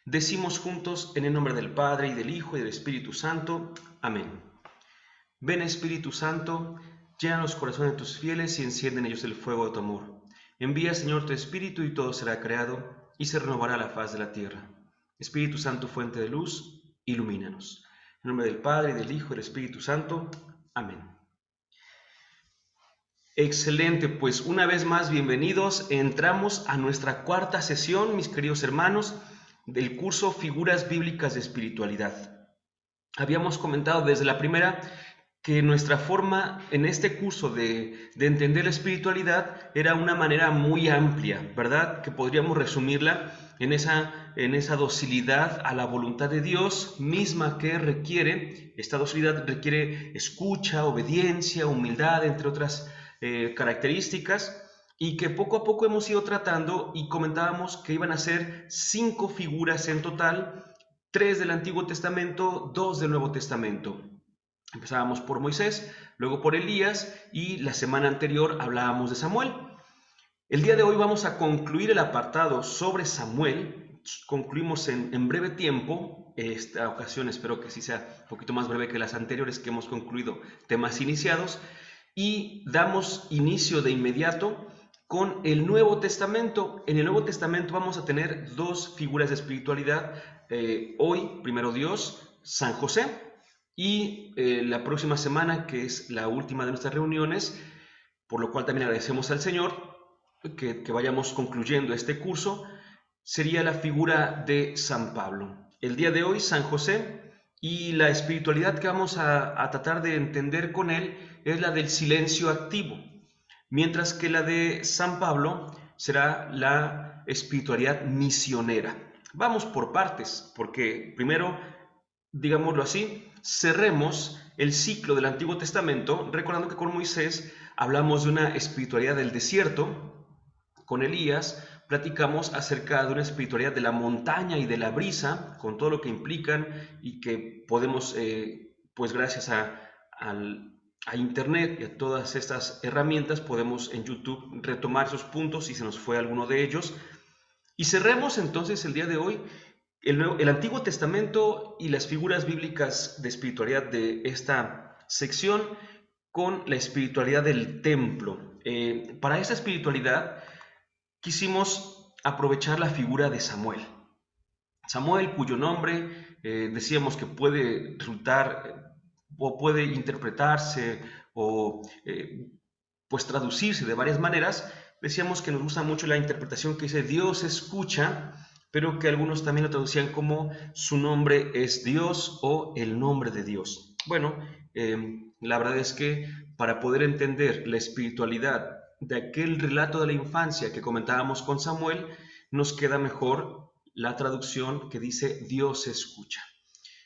Decimos juntos en el nombre del Padre, y del Hijo, y del Espíritu Santo. Amén. Ven Espíritu Santo, llena los corazones de tus fieles y enciende en ellos el fuego de tu amor. Envía, Señor, tu Espíritu y todo será creado y se renovará la faz de la tierra. Espíritu Santo, fuente de luz, ilumínanos. En nombre del Padre, y del Hijo, y del Espíritu Santo. Amén. Excelente, pues una vez más bienvenidos. Entramos a nuestra cuarta sesión, mis queridos hermanos, del curso Figuras Bíblicas de Espiritualidad. Habíamos comentado desde la primera que nuestra forma en este curso de entender la espiritualidad era una manera muy amplia, ¿verdad? Que podríamos resumirla en esa docilidad a la voluntad de Dios misma que requiere. Esta docilidad requiere escucha, obediencia, humildad, entre otras características, y que poco a poco hemos ido tratando, y comentábamos que iban a ser 5 figuras en total, 3 del Antiguo Testamento, 2 del Nuevo Testamento. Empezábamos por Moisés, luego por Elías, y la semana anterior hablábamos de Samuel. El día de hoy vamos a concluir el apartado sobre Samuel. Concluimos en breve tiempo. Esta ocasión espero que sí sea un poquito más breve que las anteriores, que hemos concluido temas iniciados, y damos inicio de inmediato con el Nuevo Testamento. En el Nuevo Testamento vamos a tener 2 figuras de espiritualidad. Hoy, primero Dios, San José, y la próxima semana, que es la última de nuestras reuniones, por lo cual también agradecemos al Señor que vayamos concluyendo este curso, sería la figura de San Pablo. El día de hoy, San José, y la espiritualidad que vamos a tratar de entender con él es la del silencio activo, mientras que la de San Pablo será la espiritualidad misionera. Vamos por partes, porque primero, digámoslo así, cerremos el ciclo del Antiguo Testamento, recordando que con Moisés hablamos de una espiritualidad del desierto. Con Elías platicamos acerca de una espiritualidad de la montaña y de la brisa, con todo lo que implican, y que podemos, pues gracias a Internet y a todas estas herramientas, podemos en YouTube retomar esos puntos si se nos fue alguno de ellos. Y cerremos entonces el día de hoy el Antiguo Testamento y las figuras bíblicas de espiritualidad de esta sección con la espiritualidad del templo. Para esta espiritualidad quisimos aprovechar la figura de Samuel. Samuel, cuyo nombre decíamos que puede resultar o puede interpretarse o pues traducirse de varias maneras. Decíamos que nos gusta mucho la interpretación que dice Dios escucha, pero que algunos también lo traducían como su nombre es Dios o el nombre de Dios. Bueno, la verdad es que para poder entender la espiritualidad de aquel relato de la infancia que comentábamos con Samuel, nos queda mejor la traducción que dice Dios escucha.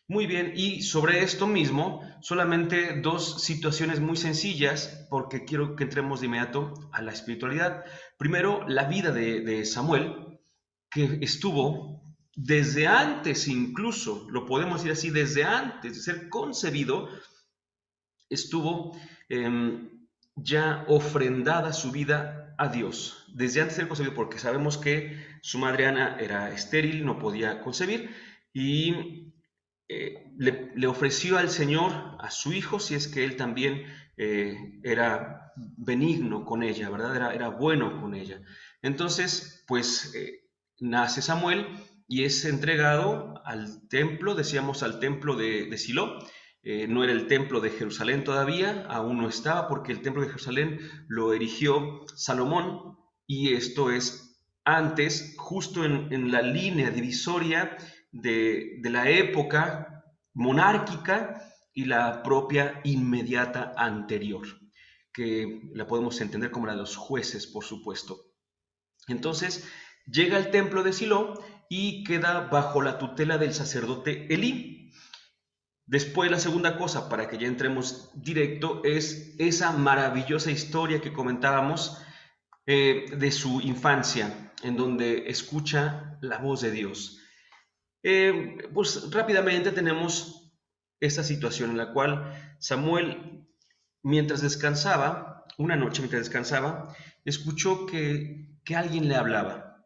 Muy bien, y sobre esto mismo, solamente 2 situaciones muy sencillas, porque quiero que entremos de inmediato a la espiritualidad. Primero, la vida de Samuel, que estuvo desde antes, incluso, lo podemos decir así, desde antes de ser concebido, estuvo ya ofrendada su vida a Dios, desde antes de ser concebido, porque sabemos que su madre Ana era estéril, no podía concebir, y le ofreció al Señor a su hijo, si es que él también era benigno con ella, ¿verdad? Era bueno con ella. Entonces, pues nace Samuel y es entregado al templo, decíamos al templo de Silo. No era el templo de Jerusalén todavía, aún no estaba, porque el templo de Jerusalén lo erigió Salomón, y esto es antes, justo en la línea divisoria de la época monárquica y la propia inmediata anterior, que la podemos entender como la de los jueces, por supuesto. Entonces llega al templo de Silo y queda bajo la tutela del sacerdote Elí. Después, la segunda cosa, para que ya entremos directo, es esa maravillosa historia que comentábamos de su infancia, en donde escucha la voz de Dios. Pues rápidamente tenemos esta situación en la cual Samuel, mientras descansaba, una noche mientras descansaba, escuchó que alguien le hablaba.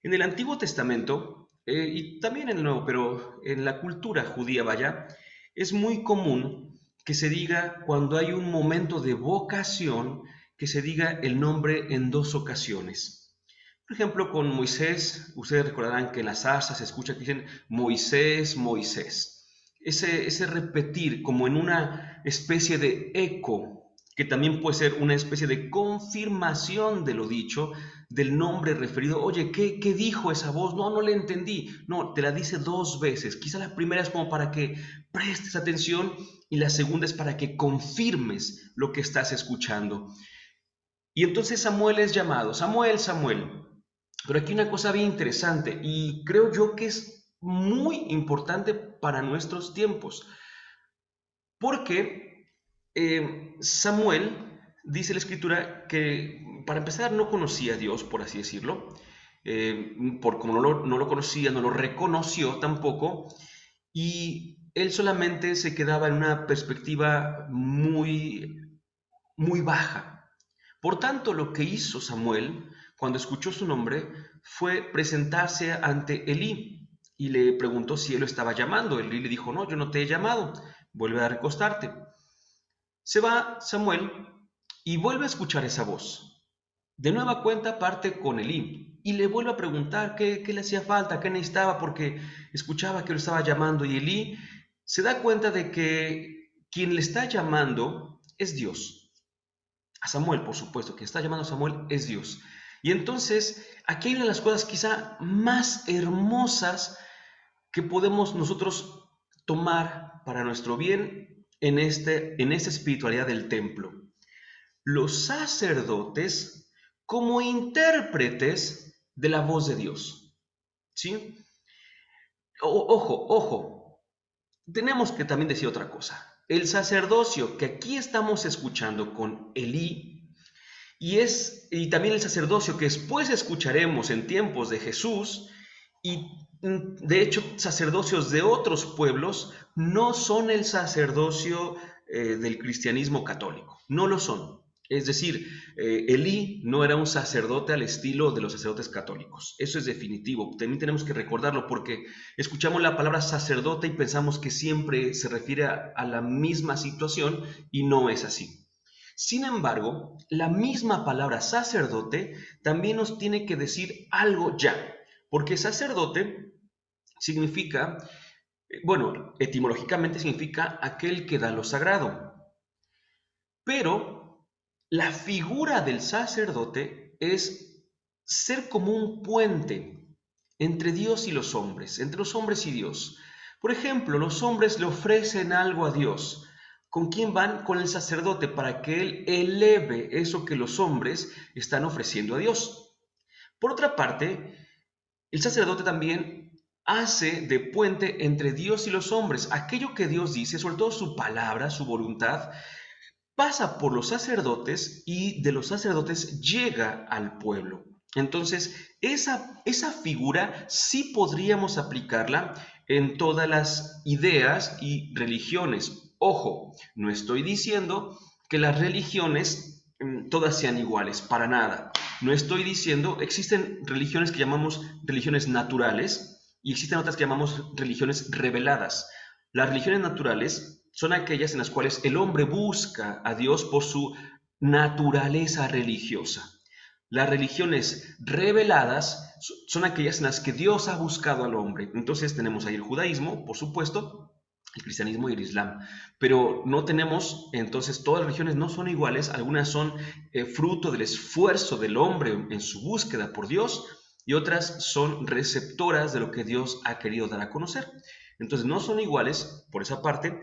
En el Antiguo Testamento y también en el Nuevo, pero en la cultura judía, vaya, es muy común que se diga cuando hay un momento de vocación, que se diga el nombre en dos ocasiones. Por ejemplo, con Moisés, ustedes recordarán que en la zarza se escucha que dicen Moisés, Moisés. Ese repetir como en una especie de eco, que también puede ser una especie de confirmación de lo dicho, del nombre referido. Oye, ¿qué dijo esa voz? No, no le entendí. No, te la dice dos veces. Quizá la primera es como para que prestes atención y la segunda es para que confirmes lo que estás escuchando. Y entonces Samuel es llamado, Samuel, Samuel. Pero aquí una cosa bien interesante y creo yo que es muy importante para nuestros tiempos, porque Samuel, dice la escritura, que para empezar no conocía a Dios, por así decirlo, por como no lo conocía, no lo reconoció tampoco, y él solamente se quedaba en una perspectiva muy baja. Por tanto, lo que hizo Samuel cuando escuchó su nombre fue presentarse ante Elí y le preguntó si él lo estaba llamando. Elí le dijo, no, yo no te he llamado, vuelve a recostarte. Se va Samuel y vuelve a escuchar esa voz. De nueva cuenta parte con Elí y le vuelve a preguntar qué le hacía falta, qué necesitaba, porque escuchaba que lo estaba llamando y Elí se da cuenta de que quien le está llamando es Dios. A Samuel, por supuesto, que está llamando a Samuel es Dios. Y entonces, aquí hay una de las cosas quizá más hermosas que podemos nosotros tomar para nuestro bien en esta espiritualidad del templo. Los sacerdotes como intérpretes de la voz de Dios. ¿Sí? Ojo, ojo, tenemos que también decir otra cosa. El sacerdocio que aquí estamos escuchando con Elí y también el sacerdocio que después escucharemos en tiempos de Jesús y de hecho sacerdocios de otros pueblos no son el sacerdocio del cristianismo católico, no lo son. Es decir, Elí no era un sacerdote al estilo de los sacerdotes católicos. Eso es definitivo. También tenemos que recordarlo porque escuchamos la palabra sacerdote y pensamos que siempre se refiere a la misma situación y no es así. Sin embargo, la misma palabra sacerdote también nos tiene que decir algo ya, porque sacerdote significa, bueno, etimológicamente significa aquel que da lo sagrado, pero la figura del sacerdote es ser como un puente entre Dios y los hombres, entre los hombres y Dios. Por ejemplo, los hombres le ofrecen algo a Dios. ¿Con quién van? Con el sacerdote para que él eleve eso que los hombres están ofreciendo a Dios. Por otra parte, el sacerdote también hace de puente entre Dios y los hombres. Aquello que Dios dice, sobre todo su palabra, su voluntad, pasa por los sacerdotes y de los sacerdotes llega al pueblo. Entonces, esa figura sí podríamos aplicarla en todas las ideas y religiones. Ojo, no estoy diciendo que las religiones todas sean iguales, para nada. No estoy diciendo, existen religiones que llamamos religiones naturales y existen otras que llamamos religiones reveladas. Las religiones naturales son aquellas en las cuales el hombre busca a Dios por su naturaleza religiosa. Las religiones reveladas son aquellas en las que Dios ha buscado al hombre. Entonces tenemos ahí el judaísmo, por supuesto, el cristianismo y el islam. Pero no tenemos, entonces todas las religiones no son iguales, algunas son fruto del esfuerzo del hombre en su búsqueda por Dios y otras son receptoras de lo que Dios ha querido dar a conocer. Entonces no son iguales por esa parte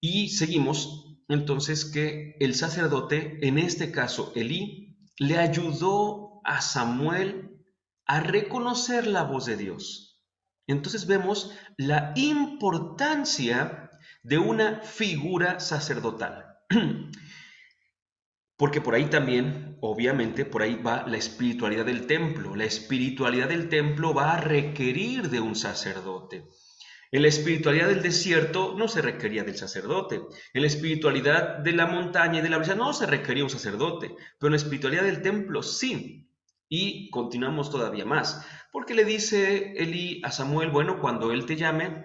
y seguimos entonces que el sacerdote, en este caso Elí, le ayudó a Samuel a reconocer la voz de Dios. Entonces vemos la importancia de una figura sacerdotal. Porque por ahí también, obviamente, por ahí va la espiritualidad del templo. La espiritualidad del templo va a requerir de un sacerdote. En la espiritualidad del desierto no se requería del sacerdote. En la espiritualidad de la montaña y de la brisa no se requería un sacerdote. Pero en la espiritualidad del templo sí. Y continuamos todavía más, porque le dice Elí a Samuel, bueno, cuando él te llame,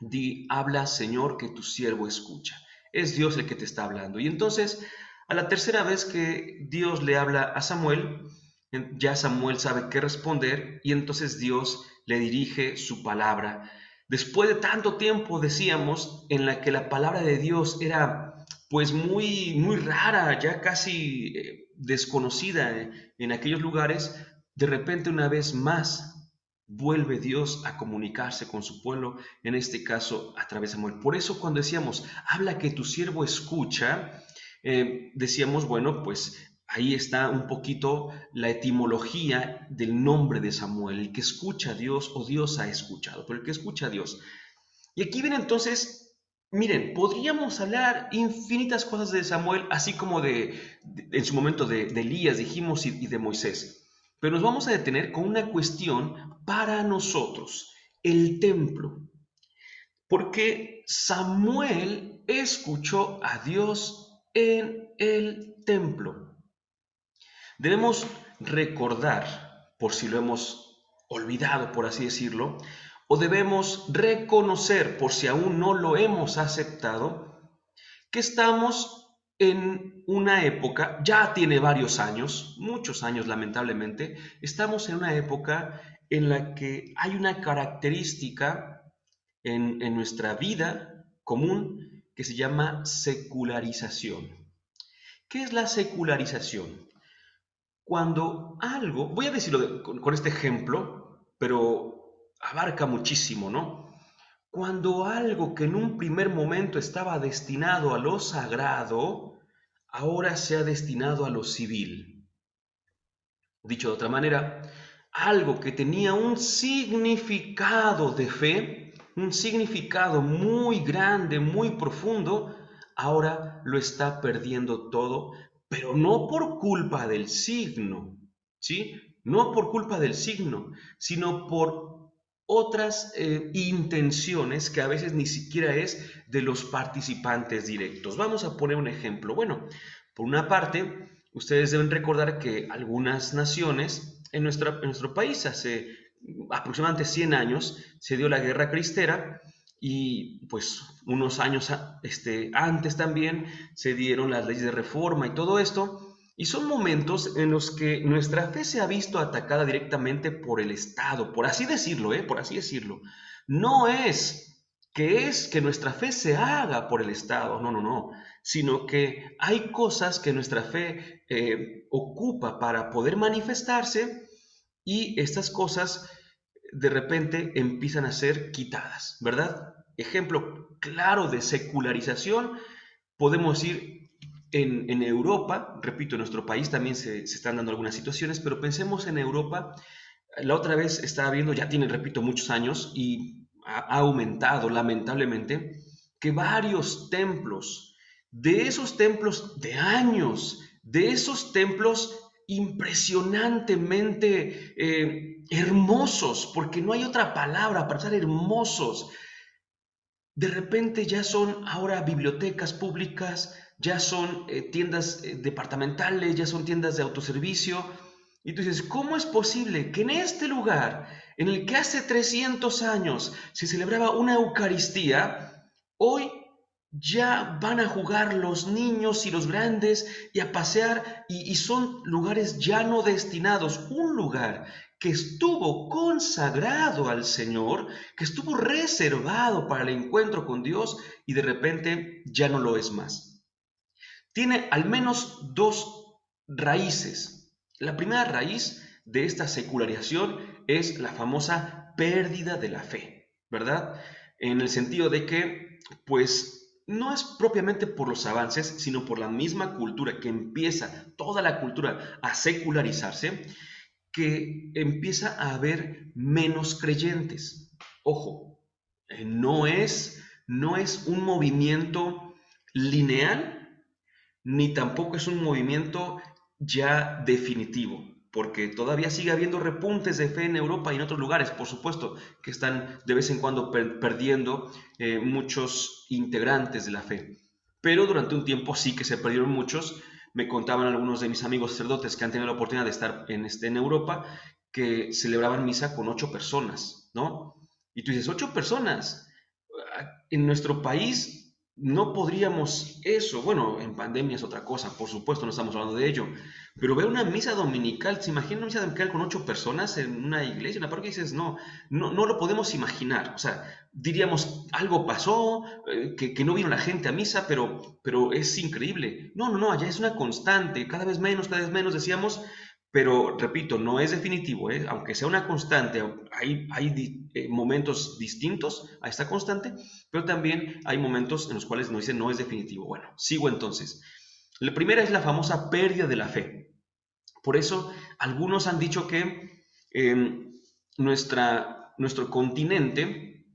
di, habla, Señor, que tu siervo escucha. Es Dios el que te está hablando. Y entonces, a la tercera vez que Dios le habla a Samuel, ya Samuel sabe qué responder y entonces Dios le dirige su palabra. Después de tanto tiempo, decíamos, en la que la palabra de Dios era pues muy rara, ya casi desconocida en aquellos lugares, de repente una vez más vuelve Dios a comunicarse con su pueblo, en este caso a través de Samuel. Por eso cuando decíamos, habla que tu siervo escucha, decíamos, bueno, pues ahí está un poquito la etimología del nombre de Samuel, el que escucha a Dios o Dios ha escuchado, pero el que escucha a Dios. Y aquí viene entonces, miren, podríamos hablar infinitas cosas de Samuel, así como en su momento de Elías, dijimos, y de Moisés. Pero nos vamos a detener con una cuestión para nosotros, el templo. Porque Samuel escuchó a Dios en el templo. Debemos recordar, por si lo hemos olvidado, por así decirlo, o debemos reconocer, por si aún no lo hemos aceptado, que estamos en una época, ya tiene varios años, muchos años lamentablemente, estamos en una época en la que hay una característica en nuestra vida común que se llama secularización. ¿Qué es la secularización? Cuando algo, voy a decirlo con este ejemplo, pero abarca muchísimo, ¿no? Cuando algo que en un primer momento estaba destinado a lo sagrado, ahora se ha destinado a lo civil. Dicho de otra manera, algo que tenía un significado de fe, un significado muy grande, muy profundo, ahora lo está perdiendo todo, pero no por culpa del signo, ¿sí? No por culpa del signo, sino por otras intenciones que a veces ni siquiera es de los participantes directos. Vamos a poner un ejemplo. Bueno, por una parte, ustedes deben recordar que algunas naciones en nuestro país hace aproximadamente 100 años se dio la guerra cristera y pues unos años antes también se dieron las leyes de reforma y todo esto. Y son momentos en los que nuestra fe se ha visto atacada directamente por el Estado, por así decirlo, por así decirlo. No es que nuestra fe se haga por el Estado, no, no, no, sino que hay cosas que nuestra fe ocupa para poder manifestarse y estas cosas de repente empiezan a ser quitadas, ¿verdad? Ejemplo claro de secularización, podemos ir en Europa, repito, en nuestro país también se están dando algunas situaciones, pero pensemos en Europa. La otra vez estaba viendo, ya tiene, repito, muchos años y ha aumentado lamentablemente, que varios templos, de esos templos de años, de esos templos impresionantemente hermosos, porque no hay otra palabra para ser hermosos, de repente ya son ahora bibliotecas públicas, ya son tiendas departamentales, ya son tiendas de autoservicio. Y tú dices, ¿cómo es posible que en este lugar, en el que hace 300 años se celebraba una Eucaristía, hoy ya van a jugar los niños y los grandes y a pasear y son lugares ya no destinados, un lugar que estuvo consagrado al Señor, que estuvo reservado para el encuentro con Dios y de repente ya no lo es más? Tiene al menos dos raíces. La primera raíz de esta secularización es la famosa pérdida de la fe, ¿verdad? En el sentido de que, pues, no es propiamente por los avances, sino por la misma cultura que empieza, toda la cultura, a secularizarse, que empieza a haber menos creyentes. Ojo, no es un movimiento lineal, ni tampoco es un movimiento ya definitivo, porque todavía sigue habiendo repuntes de fe en Europa y en otros lugares, por supuesto, que están de vez en cuando perdiendo muchos integrantes de la fe. Pero durante un tiempo sí que se perdieron muchos, Me contaban algunos de mis amigos sacerdotes que han tenido la oportunidad de estar en Europa, que celebraban misa con 8 personas, ¿no? Y tú dices, 8 personas. En nuestro país no podríamos eso. Bueno, en pandemia es otra cosa, por supuesto, no estamos hablando de ello. Pero ver una misa dominical, ¿se imagina una misa dominical con 8 personas en una iglesia, en una parroquia? Y dices, no, no, no lo podemos imaginar. O sea, diríamos, algo pasó, que no vino la gente a misa, pero es increíble. No, no, no, allá es una constante, cada vez menos, decíamos, pero repito, no es definitivo, ¿eh? Aunque sea una constante, hay momentos distintos a esta constante, pero también hay momentos en los cuales nos dicen no es definitivo. Bueno, sigo entonces. La primera es la famosa pérdida de la fe. Por eso algunos han dicho que nuestro continente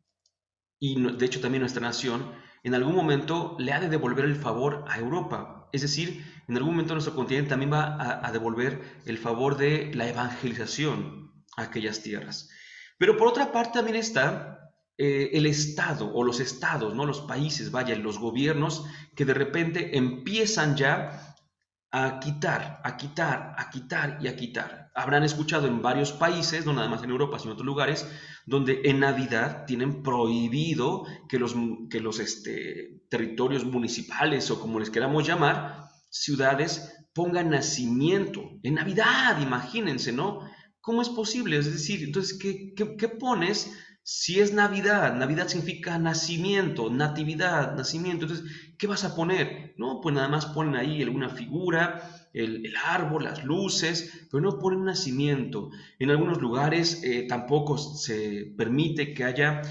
y de hecho también nuestra nación en algún momento le ha de devolver el favor a Europa. Es decir, en algún momento nuestro continente también va a devolver el favor de la evangelización a aquellas tierras. Pero por otra parte también está el Estado o los estados, ¿no? Los países, vaya, los gobiernos que de repente empiezan ya a quitar, a quitar, a quitar y a quitar. Habrán escuchado en varios países, no nada más en Europa, sino en otros lugares, donde en Navidad tienen prohibido que los territorios municipales o como les queramos llamar, ciudades, pongan nacimiento. En Navidad, imagínense, ¿no? ¿Cómo es posible? Es decir, entonces, ¿qué pones si es Navidad? Navidad significa nacimiento, natividad, nacimiento. Entonces, ¿qué vas a poner? No, pues nada más ponen ahí alguna figura, el árbol, las luces, pero no ponen nacimiento. En algunos lugares tampoco se permite que haya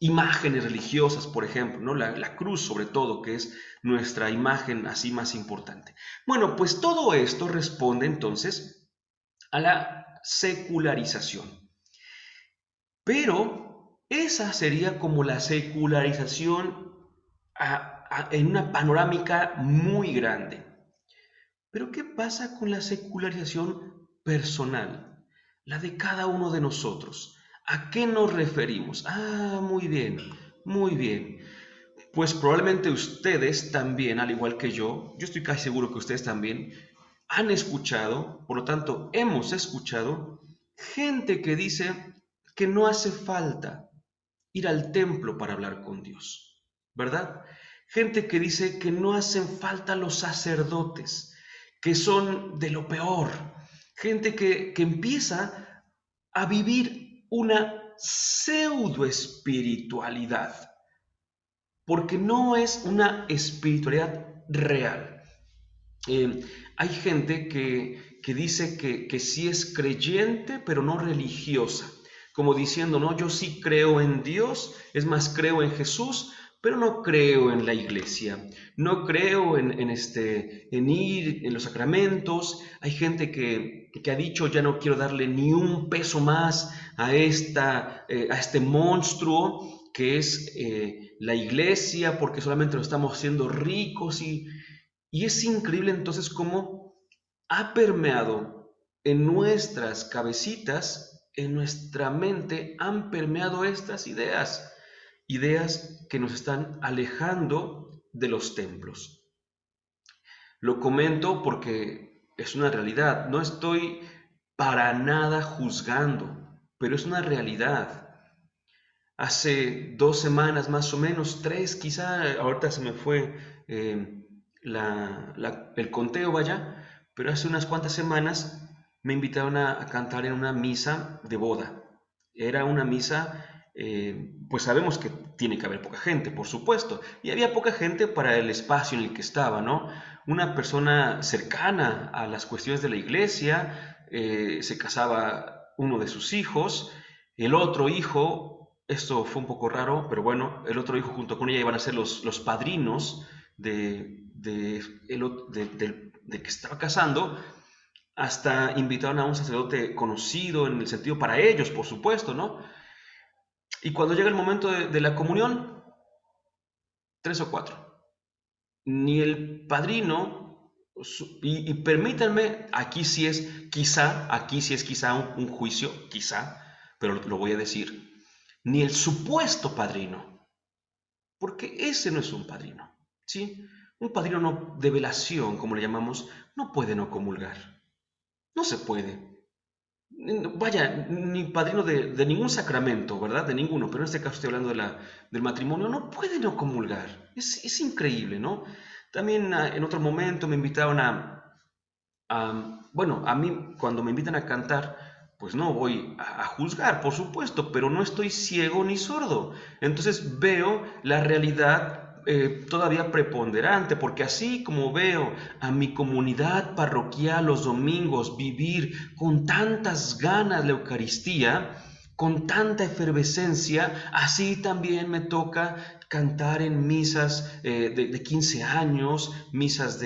imágenes religiosas, por ejemplo, ¿no? La cruz sobre todo, que es nuestra imagen así más importante. Bueno, pues todo esto responde entonces a la secularización. Pero esa sería como la secularización en una panorámica muy grande. Pero ¿qué pasa con la secularización personal? La de cada uno de nosotros. ¿A qué nos referimos? Ah, muy bien, muy bien. Pues probablemente ustedes también, al igual que yo estoy casi seguro que ustedes también han escuchado, por lo tanto, hemos escuchado gente que dice que no hace falta ir al templo para hablar con Dios, ¿verdad? Gente que dice que no hacen falta los sacerdotes, que son de lo peor. Gente que empieza a vivir una pseudo espiritualidad, porque no es una espiritualidad real. Hay gente que dice que sí es creyente, pero no religiosa, como diciendo, no, yo sí creo en Dios, es más, creo en Jesús, pero no creo en la iglesia, no creo en ir en los sacramentos. Hay gente que ha dicho, ya no quiero darle ni un peso más a este monstruo que es la iglesia, porque solamente lo estamos haciendo ricos y es increíble entonces cómo ha permeado en nuestras cabecitas, en nuestra mente, han permeado estas ideas, ideas que nos están alejando de los templos. Lo comento porque es una realidad, no estoy para nada juzgando, pero es una realidad. Hace 2 semanas más o menos, 3 quizá, ahorita se me fue el conteo, vaya, pero hace unas cuantas semanas me invitaron a cantar en una misa de boda. Era una misa, pues sabemos que tiene que haber poca gente, por supuesto, y había poca gente para el espacio en el que estaba, ¿no? Una persona cercana a las cuestiones de la iglesia, se casaba uno de sus hijos, el otro hijo, esto fue un poco raro, pero bueno, el otro hijo junto con ella iban a ser los padrinos de que estaba casando. Hasta invitaron a un sacerdote conocido en el sentido para ellos, por supuesto, ¿no? Y cuando llega el momento de la comunión, 3 o 4. Ni el padrino, y permítanme, aquí sí es quizá un juicio, quizá, pero lo voy a decir, ni el supuesto padrino, porque ese no es un padrino, ¿sí? Un padrino de velación, como le llamamos, no puede no comulgar. No se puede. Vaya, ni padrino de ningún sacramento, ¿verdad? De ninguno, pero en este caso estoy hablando del matrimonio, no puede no comulgar. Es increíble, ¿no? También en otro momento me invitaron bueno, a mí cuando me invitan a cantar, pues no voy a juzgar, por supuesto, pero no estoy ciego ni sordo. Entonces veo la realidad todavía preponderante, porque así como veo a mi comunidad parroquial los domingos vivir con tantas ganas la Eucaristía, con tanta efervescencia, así también me toca cantar en misas de 15 años, misas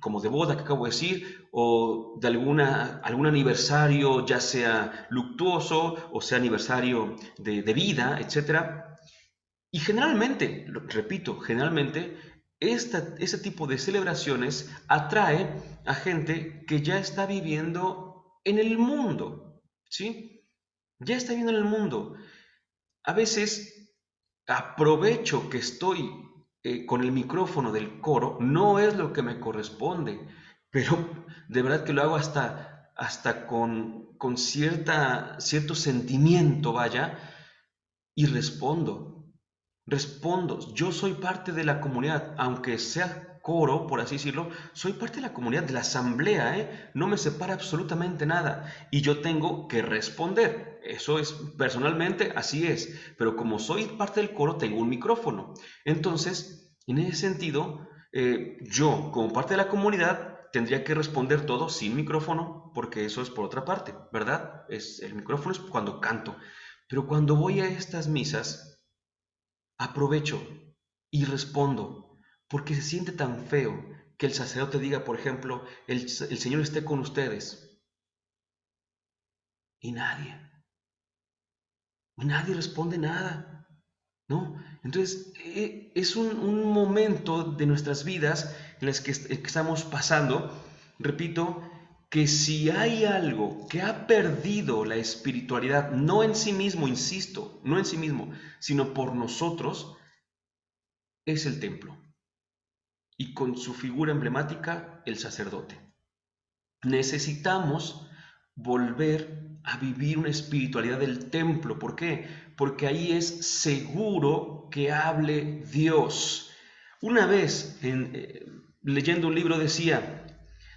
como de boda que acabo de decir, o de algún aniversario, ya sea luctuoso o sea aniversario de vida, etcétera. Y generalmente, repito, generalmente este tipo de celebraciones atrae a gente que ya está viviendo en el mundo, ¿sí? Ya está viviendo en el mundo. A veces aprovecho que estoy con el micrófono del coro, no es lo que me corresponde, pero de verdad que lo hago hasta con cierto sentimiento, vaya, y respondo. Yo soy parte de la comunidad, aunque sea coro, por así decirlo, soy parte de la comunidad, de la asamblea, ¿eh? No me separa absolutamente nada y yo tengo que responder. Eso es, personalmente, así es, pero como soy parte del coro, tengo un micrófono. Entonces, en ese sentido, yo, como parte de la comunidad, tendría que responder todo sin micrófono, porque eso es por otra parte, ¿verdad? El micrófono es cuando canto. Pero cuando voy a estas misas, aprovecho y respondo, porque se siente tan feo que el sacerdote diga, por ejemplo, el Señor esté con ustedes, y nadie responde nada, ¿no? Entonces, es un momento de nuestras vidas en las que estamos pasando, repito, que si hay algo que ha perdido la espiritualidad, no en sí mismo, insisto, no en sí mismo, sino por nosotros, es el templo. Y con su figura emblemática, el sacerdote. Necesitamos volver a vivir una espiritualidad del templo. ¿Por qué? Porque ahí es seguro que hable Dios. Una vez, leyendo un libro, decía,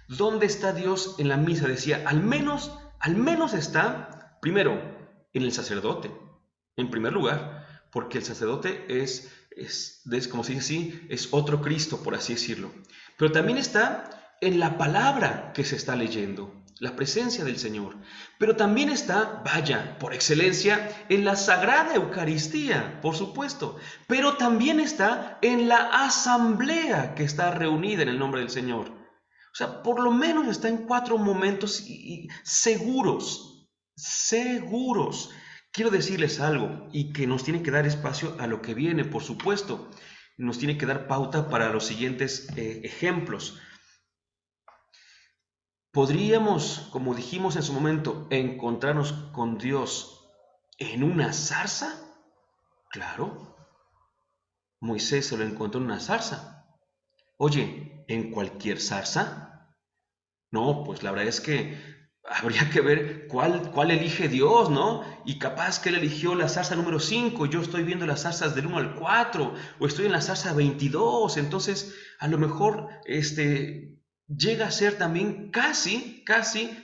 ¿dónde está Dios en la misa? Decía, al menos está, primero, en el sacerdote, en primer lugar, porque el sacerdote como se dice así, es otro Cristo, por así decirlo. Pero también está en la palabra que se está leyendo, la presencia del Señor. Pero también está, vaya, por excelencia, en la Sagrada Eucaristía, por supuesto. Pero también está en la asamblea que está reunida en el nombre del Señor. O sea, por lo menos está en 4 momentos y seguros, seguros. Quiero decirles algo y que nos tiene que dar espacio a lo que viene, por supuesto. Nos tiene que dar pauta para los siguientes ejemplos. ¿Podríamos, como dijimos en su momento, encontrarnos con Dios en una zarza? Claro, Moisés se lo encontró en una zarza. Oye, ¿en cualquier zarza? No, pues la verdad es que habría que ver cuál elige Dios, ¿no? Y capaz que él eligió la zarza número 5, yo estoy viendo las zarzas del 1 al 4, o estoy en la zarza 22, entonces a lo mejor llega a ser también casi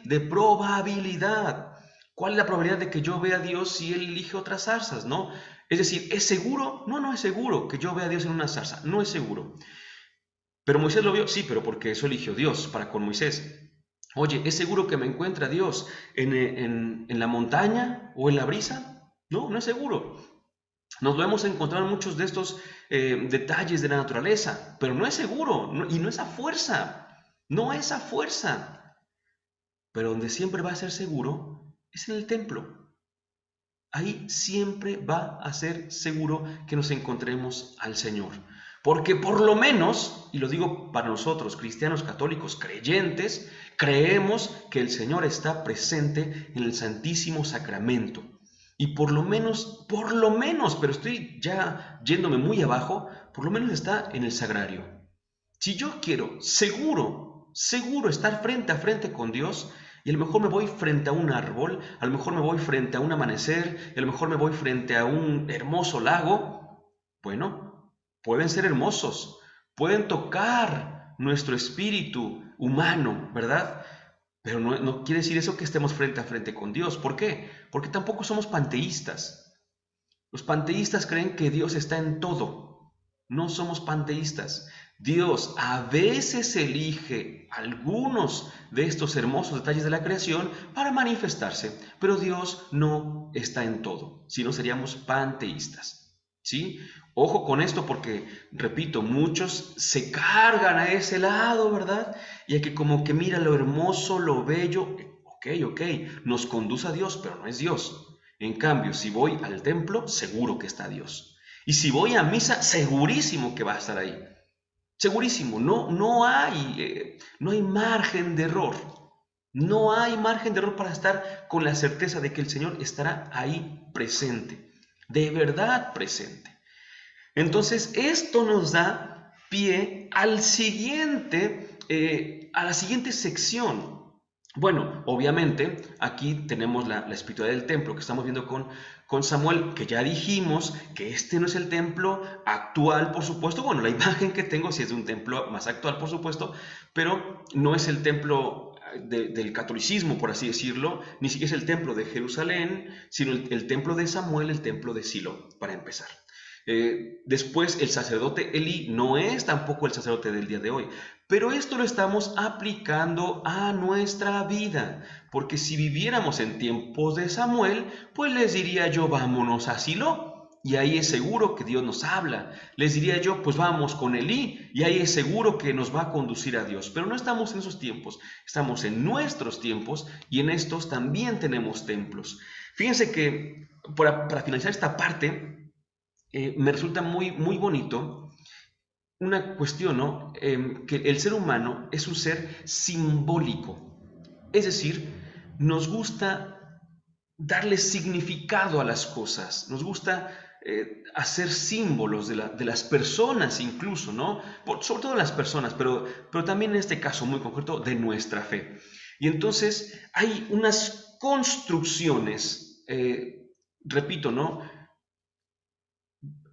de probabilidad. ¿Cuál es la probabilidad de que yo vea a Dios si él elige otras zarzas, no? Es decir, ¿es seguro? No, no es seguro que yo vea a Dios en una zarza, no es seguro. Pero Moisés lo vio, sí, pero porque eso eligió Dios para con Moisés. Oye, ¿es seguro que me encuentre a Dios en la montaña o en la brisa? No, no es seguro. Nos lo hemos encontrado en muchos de estos detalles de la naturaleza, pero no es seguro y no es a fuerza. No es a fuerza. Pero donde siempre va a ser seguro es en el templo. Ahí siempre va a ser seguro que nos encontremos al Señor. Porque por lo menos, y lo digo para nosotros, cristianos católicos creyentes, creemos que el Señor está presente en el Santísimo Sacramento. Y por lo menos, pero estoy ya yéndome muy abajo, por lo menos está en el sagrario. Si yo quiero seguro estar frente a frente con Dios, y a lo mejor me voy frente a un árbol, a lo mejor me voy frente a un amanecer, y a lo mejor me voy frente a un hermoso lago, bueno, pueden ser hermosos, pueden tocar nuestro espíritu humano, ¿verdad? Pero no quiere decir eso que estemos frente a frente con Dios. ¿Por qué? Porque tampoco somos panteístas. Los panteístas creen que Dios está en todo. No somos panteístas. Dios a veces elige algunos de estos hermosos detalles de la creación para manifestarse, pero Dios no está en todo, si no seríamos panteístas. ¿Sí? Ojo con esto porque, repito, muchos se cargan a ese lado, ¿verdad? Y a que como que mira lo hermoso, lo bello, ok, nos conduce a Dios, pero no es Dios. En cambio, si voy al templo, seguro que está Dios. Y si voy a misa, segurísimo que va a estar ahí. Segurísimo, no hay margen de error. No hay margen de error para estar con la certeza de que el Señor estará ahí presente, de verdad presente. Entonces, esto nos da pie a la siguiente sección. Bueno, obviamente, aquí tenemos la espiritualidad del templo que estamos viendo con Samuel, que ya dijimos que este no es el templo actual, por supuesto. Bueno, la imagen que tengo sí es de un templo más actual, por supuesto, pero no es el templo del catolicismo, por así decirlo, ni siquiera es el templo de Jerusalén, sino el templo de Samuel, el templo de Silo, para empezar. Después, el sacerdote Elí no es tampoco el sacerdote del día de hoy, pero esto lo estamos aplicando a nuestra vida, porque si viviéramos en tiempos de Samuel, pues les diría yo, vámonos a Silo, y ahí es seguro que Dios nos habla. Les diría yo, pues vamos con Elí, y ahí es seguro que nos va a conducir a Dios. Pero no estamos en esos tiempos, estamos en nuestros tiempos, y en estos también tenemos templos. Fíjense que, para finalizar esta parte, me resulta muy bonito una cuestión, ¿no? Que el ser humano es un ser simbólico. Es decir, nos gusta darle significado a las cosas, nos gusta hacer símbolos de las personas incluso, ¿no? Sobre todo las personas, pero también en este caso muy concreto de nuestra fe. Y entonces hay unas construcciones, repito, ¿no?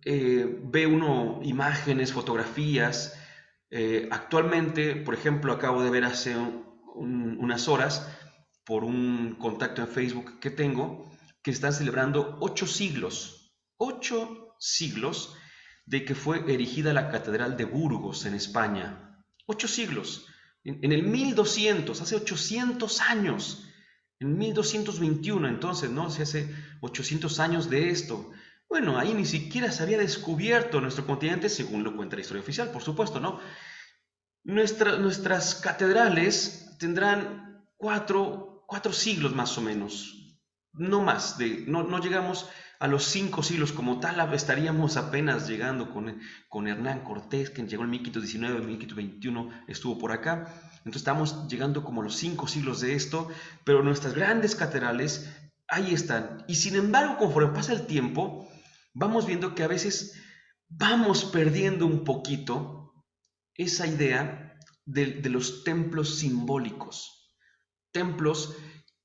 Ve uno imágenes, fotografías. Actualmente, por ejemplo, acabo de ver hace unas horas, por un contacto en Facebook que tengo, que están celebrando 8 siglos de que fue erigida la Catedral de Burgos en España. 8 siglos. En el 1200, hace 800 años. En 1221, entonces, ¿no? Se hace 800 años de esto. Bueno, ahí ni siquiera se había descubierto nuestro continente, según lo cuenta la historia oficial, por supuesto, ¿no? Nuestras catedrales tendrán cuatro siglos más o menos, no más, no llegamos a los 5 siglos como tal, estaríamos apenas llegando con Hernán Cortés, que llegó en 1519, 1521, estuvo por acá, entonces estamos llegando como a los 5 siglos de esto, pero nuestras grandes catedrales ahí están, y sin embargo, conforme pasa el tiempo, vamos viendo que a veces vamos perdiendo un poquito esa idea de los templos simbólicos. Templos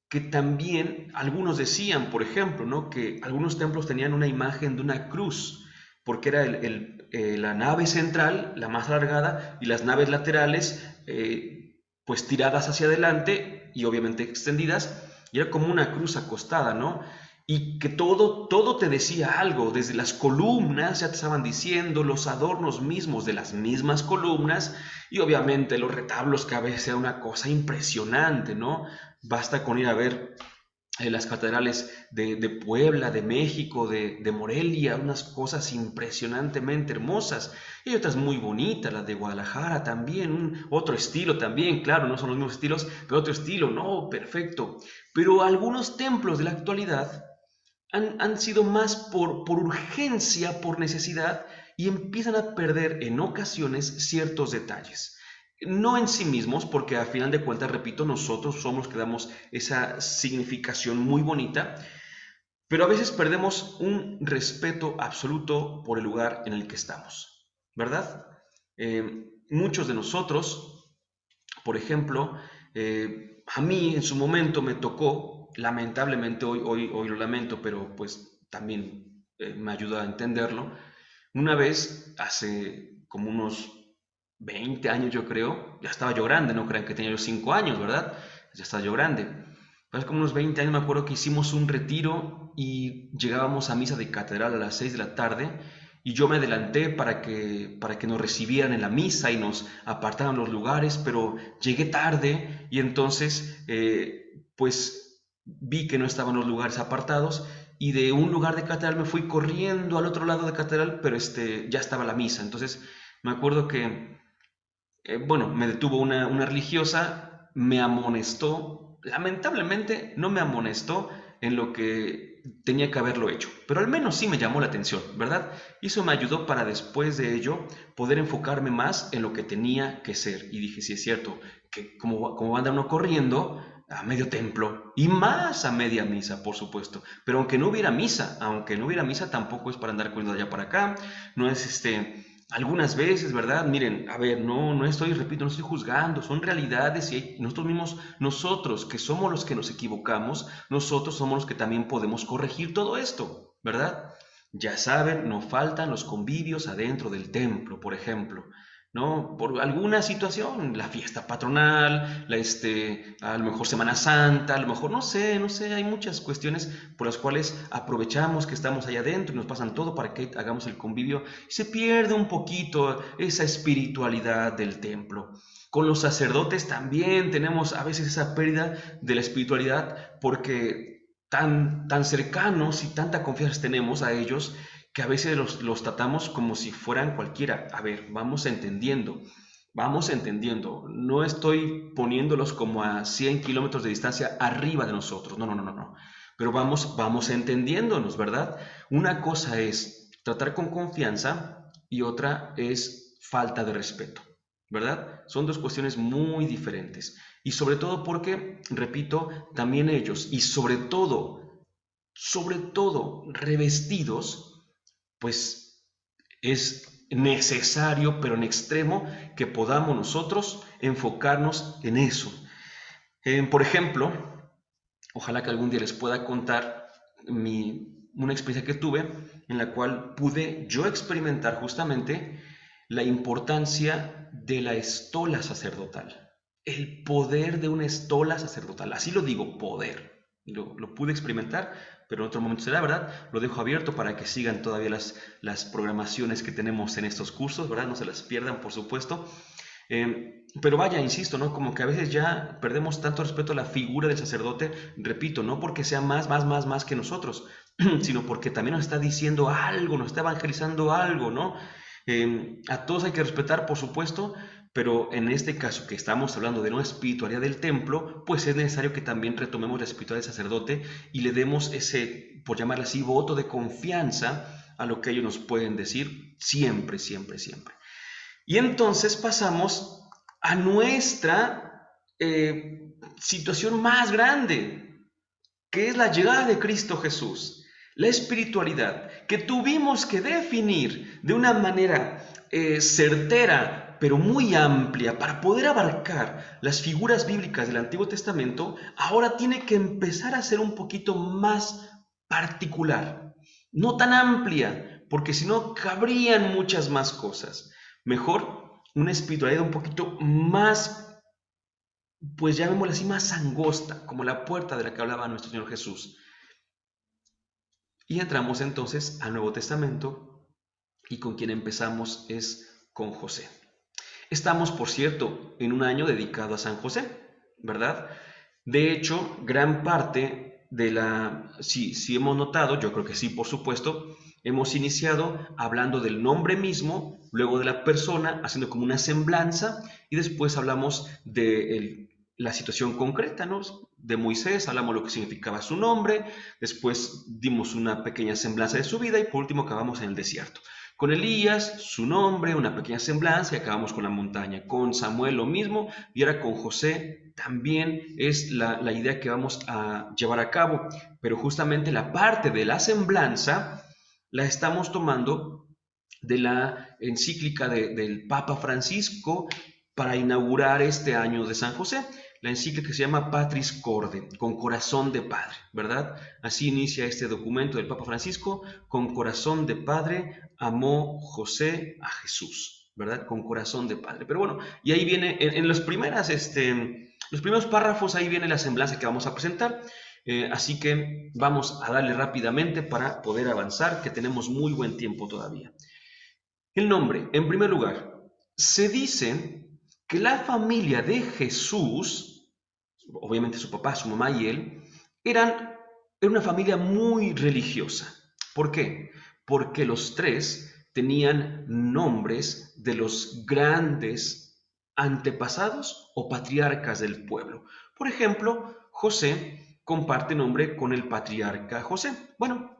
que también algunos decían, por ejemplo, ¿no? Que algunos templos tenían una imagen de una cruz, porque era la nave central, la más alargada, y las naves laterales, pues tiradas hacia adelante y obviamente extendidas, y era como una cruz acostada, ¿no? Y que todo te decía algo, desde las columnas ya te estaban diciendo, los adornos mismos de las mismas columnas, y obviamente los retablos, que a veces era una cosa impresionante, ¿no? Basta con ir a ver las catedrales de Puebla, de México, de Morelia, unas cosas impresionantemente hermosas, y otras muy bonitas, las de Guadalajara también, otro estilo también, claro, no son los mismos estilos, pero otro estilo, no, perfecto. Pero algunos templos de la actualidad han sido más por urgencia, por necesidad, y empiezan a perder en ocasiones ciertos detalles. No en sí mismos, porque a final de cuentas, repito, nosotros somos los que damos esa significación muy bonita, pero a veces perdemos un respeto absoluto por el lugar en el que estamos, ¿verdad? muchos de nosotros, por ejemplo, a mí en su momento me tocó, lamentablemente hoy lo lamento, pero pues también me ayuda a entenderlo. Una vez, hace como unos 20 años yo creo, ya estaba yo grande, no crean que tenía yo 5 años, ¿verdad? Ya estaba yo grande. Hace como unos 20 años me acuerdo que hicimos un retiro y llegábamos a misa de catedral a las 6 de la tarde y yo me adelanté para que nos recibieran en la misa y nos apartaran los lugares, pero llegué tarde y entonces pues vi que no estaban los lugares apartados y de un lugar de catedral me fui corriendo al otro lado de catedral, pero ya estaba la misa. Entonces me acuerdo que bueno, me detuvo una religiosa, me amonestó, lamentablemente no me amonestó en lo que tenía que haberlo hecho, pero al menos sí me llamó la atención, ¿verdad? Y eso me ayudó para después de ello poder enfocarme más en lo que tenía que ser. Y dije, sí es cierto, que como anda uno corriendo a medio templo y más a media misa, por supuesto, pero aunque no hubiera misa, tampoco es para andar corriendo de allá para acá, no es algunas veces, ¿verdad? Miren, a ver, no estoy, repito, no estoy juzgando, son realidades y nosotros mismos, nosotros que somos los que nos equivocamos, nosotros somos los que también podemos corregir todo esto, ¿verdad? Ya saben, no faltan los convivios adentro del templo, por ejemplo, ¿no? Por alguna situación, la fiesta patronal, a lo mejor Semana Santa, a lo mejor, no sé, hay muchas cuestiones por las cuales aprovechamos que estamos allá adentro y nos pasan todo para que hagamos el convivio. Se pierde un poquito esa espiritualidad del templo. Con los sacerdotes también tenemos a veces esa pérdida de la espiritualidad porque tan cercanos y tanta confianza tenemos a ellos que a veces los tratamos como si fueran cualquiera. A ver, vamos entendiendo. No estoy poniéndolos como a 100 kilómetros de distancia arriba de nosotros. No, no, no, no, no. Pero vamos entendiéndonos, ¿verdad? Una cosa es tratar con confianza y otra es falta de respeto, ¿verdad? Son dos cuestiones muy diferentes. Y sobre todo porque, repito, también ellos, y sobre todo revestidos, pues es necesario, pero en extremo, que podamos nosotros enfocarnos en eso. Por ejemplo, ojalá que algún día les pueda contar una experiencia que tuve en la cual pude yo experimentar justamente la importancia de la estola sacerdotal, el poder de una estola sacerdotal, así lo digo, poder. Lo pude experimentar, pero en otro momento será, ¿verdad? Lo dejo abierto para que sigan todavía las programaciones que tenemos en estos cursos, ¿verdad? No se las pierdan, por supuesto. Pero vaya, insisto, ¿no? Como que a veces ya perdemos tanto respeto a la figura del sacerdote, repito, no porque sea más que nosotros, sino porque también nos está diciendo algo, nos está evangelizando algo, ¿no? A todos hay que respetar, por supuesto, pero en este caso que estamos hablando de una espiritualidad del templo, pues es necesario que también retomemos la espiritualidad del sacerdote y le demos ese, por llamarle así, voto de confianza a lo que ellos nos pueden decir siempre, siempre, siempre. Y entonces pasamos a nuestra situación más grande, que es la llegada de Cristo Jesús, la espiritualidad, que tuvimos que definir de una manera certera, pero muy amplia, para poder abarcar las figuras bíblicas del Antiguo Testamento, ahora tiene que empezar a ser un poquito más particular, no tan amplia, porque si no cabrían muchas más cosas. Mejor una espiritualidad un poquito más, pues llamémosla así, más angosta, como la puerta de la que hablaba nuestro Señor Jesús. Y entramos entonces al Nuevo Testamento y con quien empezamos es con José. Estamos, por cierto, en un año dedicado a San José, ¿verdad? De hecho, gran parte de si hemos notado, yo creo que sí, por supuesto, hemos iniciado hablando del nombre mismo, luego de la persona, haciendo como una semblanza, y después hablamos de la situación concreta, ¿no? De Moisés, hablamos lo que significaba su nombre, después dimos una pequeña semblanza de su vida y por último acabamos en el desierto. Con Elías, su nombre, una pequeña semblanza y acabamos con la montaña. Con Samuel lo mismo y ahora con José también es la idea que vamos a llevar a cabo. Pero justamente la parte de la semblanza la estamos tomando de la encíclica del Papa Francisco para inaugurar este año de San José. La encíclica se llama Patris Corde, con corazón de padre, ¿verdad? Así inicia este documento del Papa Francisco: con corazón de padre amó José a Jesús, ¿verdad? Con corazón de padre. Pero bueno, y ahí viene, en los primeros párrafos, ahí viene la semblanza que vamos a presentar. Así que vamos a darle rápidamente para poder avanzar, que tenemos muy buen tiempo todavía. El nombre, en primer lugar, se dice que la familia de Jesús, obviamente su papá, su mamá y él, eran una familia muy religiosa. ¿Por qué? Porque los tres tenían nombres de los grandes antepasados o patriarcas del pueblo. Por ejemplo, José comparte nombre con el patriarca José. Bueno,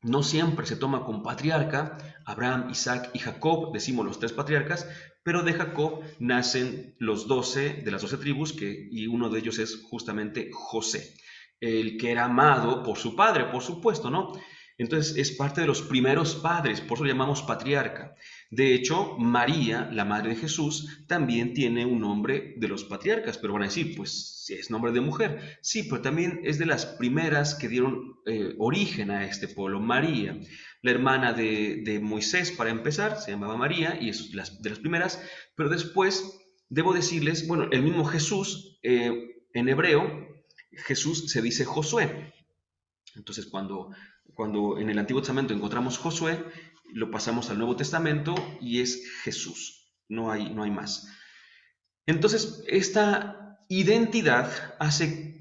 no siempre se toma como patriarca Abraham, Isaac y Jacob, decimos los tres patriarcas, pero de Jacob nacen los 12 de las 12 tribus, y uno de ellos es justamente José, el que era amado por su padre, por supuesto, ¿no? Entonces es parte de los primeros padres, por eso lo llamamos patriarca. De hecho, María, la madre de Jesús, también tiene un nombre de los patriarcas, pero van a decir, pues si es nombre de mujer. Sí, pero también es de las primeras que dieron origen a este pueblo. María, la hermana de Moisés, para empezar, se llamaba María, y es de las primeras, pero después, debo decirles, bueno, el mismo Jesús, en hebreo, Jesús se dice Josué. Entonces, cuando en el Antiguo Testamento encontramos Josué, lo pasamos al Nuevo Testamento y es Jesús, no hay más. Entonces, esta identidad